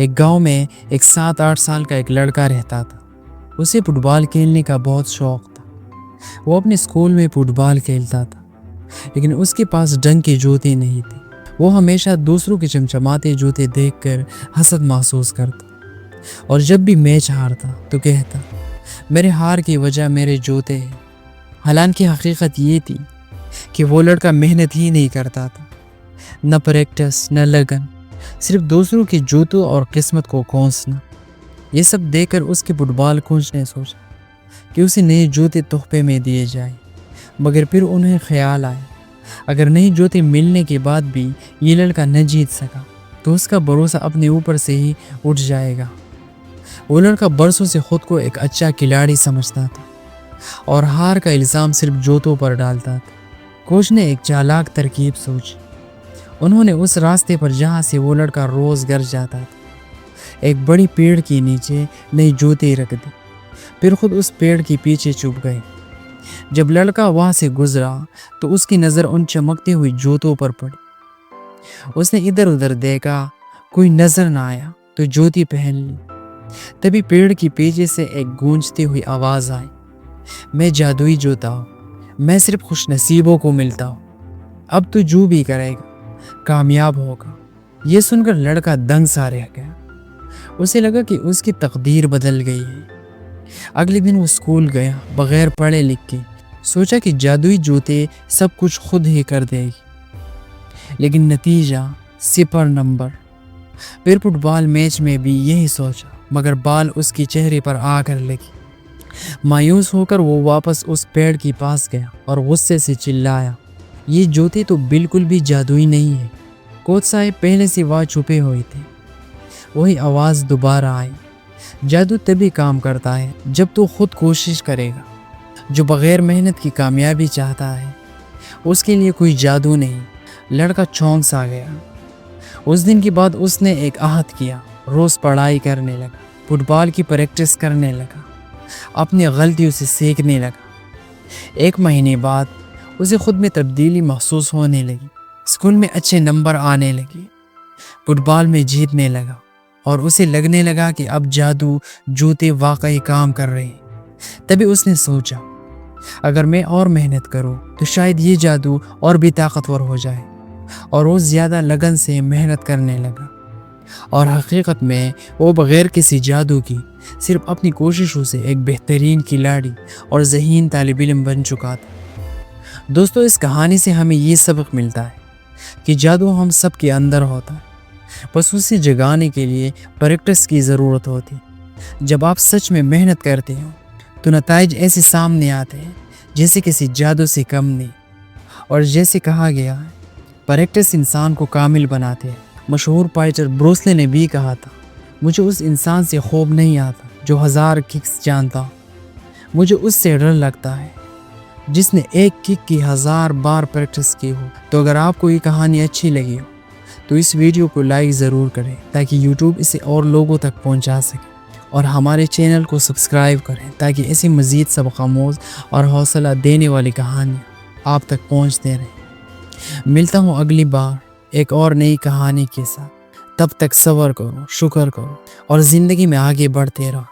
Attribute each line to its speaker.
Speaker 1: ایک گاؤں میں ایک 7-8 سال کا ایک لڑکا رہتا تھا۔ اسے فٹ بال کھیلنے کا بہت شوق تھا۔ وہ اپنے اسکول میں فٹ بال کھیلتا تھا، لیکن اس کے پاس ڈنگ کے جوتے نہیں تھے۔ وہ ہمیشہ دوسروں کے چمچماتے جوتے دیکھ کر حسد محسوس کرتا، اور جب بھی میچ ہارتا تو کہتا، میرے ہار کی وجہ میرے جوتے ہیں۔ حالانکہ حقیقت یہ تھی کہ وہ لڑکا محنت ہی نہیں کرتا تھا، نہ پریکٹس نہ لگن، صرف دوسروں کے جوتوں اور قسمت کو کونسنا۔ یہ سب دیکھ کر اس کے فٹ بال کوچ نے سوچا کہ اسے نئے جوتے تحفے میں دیے جائیں، مگر پھر انہیں خیال آیا اگر نئے جوتے ملنے کے بعد بھی یہ لڑکا نہ جیت سکا تو اس کا بھروسہ اپنے اوپر سے ہی اٹھ جائے گا۔ وہ لڑکا برسوں سے خود کو ایک اچھا کھلاڑی سمجھتا تھا اور ہار کا الزام صرف جوتوں پر ڈالتا تھا۔ کوچ نے ایک چالاک ترکیب سوچی۔ انہوں نے اس راستے پر جہاں سے وہ لڑکا روز گھر جاتا تھا ایک بڑی پیڑ کے نیچے نئے جوتے رکھ دی، پھر خود اس پیڑ کے پیچھے چھپ گئے۔ جب لڑکا وہاں سے گزرا تو اس کی نظر ان چمکتے ہوئے جوتوں پر پڑی۔ اس نے ادھر ادھر دیکھا، کوئی نظر نہ آیا تو جوتی پہن لی۔ تبھی پیڑ کے پیچھے سے ایک گونجتی ہوئی آواز آئی، میں جادوئی جوتا ہوں، میں صرف خوش نصیبوں کو ملتا ہوں، اب تو جو بھی کرے گا کامیاب ہوگا۔ یہ سن کر لڑکا دنگ سا رہ گیا۔ اسے لگا کہ اس کی تقدیر بدل گئی ہے۔ اگلے دن وہ اسکول گیا بغیر پڑھے لکھے، سوچا کہ جادوئی جوتے سب کچھ خود ہی کر دے گی، لیکن نتیجہ 0 نمبر۔ پھر فٹ بال میچ میں بھی یہی سوچا، مگر بال اس کے چہرے پر آ کر لگی۔ مایوس ہو کر وہ واپس اس پیڑ کے پاس گیا اور غصے سے چلایا، یہ جوتے تو بالکل بھی جادوئی نہیں ہے۔ کوچ صاحب پہلے سے وہاں چھپے ہوئے تھے۔ وہی آواز دوبارہ آئی، جادو تبھی کام کرتا ہے جب تو خود کوشش کرے گا۔ جو بغیر محنت کی کامیابی چاہتا ہے اس کے لیے کوئی جادو نہیں۔ لڑکا چونک سا گیا۔ اس دن کے بعد اس نے ایک عہد کیا، روز پڑھائی کرنے لگا، فٹ بال کی پریکٹس کرنے لگا، اپنی غلطیوں سے سیکھنے لگا۔ 1 مہینے بعد اسے خود میں تبدیلی محسوس ہونے لگی، اسکول میں اچھے نمبر آنے لگے، فٹ بال میں جیتنے لگا، اور اسے لگنے لگا کہ اب جادو جوتے واقعی کام کر رہے ہیں۔ تبھی اس نے سوچا، اگر میں اور محنت کروں تو شاید یہ جادو اور بھی طاقتور ہو جائے، اور وہ زیادہ لگن سے محنت کرنے لگا۔ اور حقیقت میں وہ بغیر کسی جادو کی صرف اپنی کوششوں سے ایک بہترین کھلاڑی اور ذہین طالب علم بن چکا تھا۔ دوستو، اس کہانی سے ہمیں یہ سبق ملتا ہے کہ جادو ہم سب کے اندر ہوتا ہے، بس اسے جگانے کے لیے پریکٹس کی ضرورت ہوتی۔ جب آپ سچ میں محنت کرتے ہو تو نتائج ایسے سامنے آتے ہیں جیسے کسی جادو سے کم نہیں۔ اور جیسے کہا گیا ہے، پریکٹس انسان کو کامل بناتے ہیں۔ مشہور فائٹر بروس لی نے بھی کہا تھا، مجھے اس انسان سے خوف نہیں آتا جو 1000 ککس جانتا، مجھے اس سے ڈر لگتا ہے جس نے ایک کک کی 1000 بار پریکٹس کی ہو۔ تو اگر آپ کو یہ کہانی اچھی لگی ہو تو اس ویڈیو کو لائک ضرور کریں تاکہ یوٹیوب اسے اور لوگوں تک پہنچا سکے، اور ہمارے چینل کو سبسکرائب کریں تاکہ ایسی مزید سبق آموز اور حوصلہ دینے والی کہانیاں آپ تک پہنچتے رہیں۔ ملتا ہوں اگلی بار ایک اور نئی کہانی کے ساتھ۔ تب تک صبر کرو، شکر کرو اور زندگی میں آگے بڑھتے رہو۔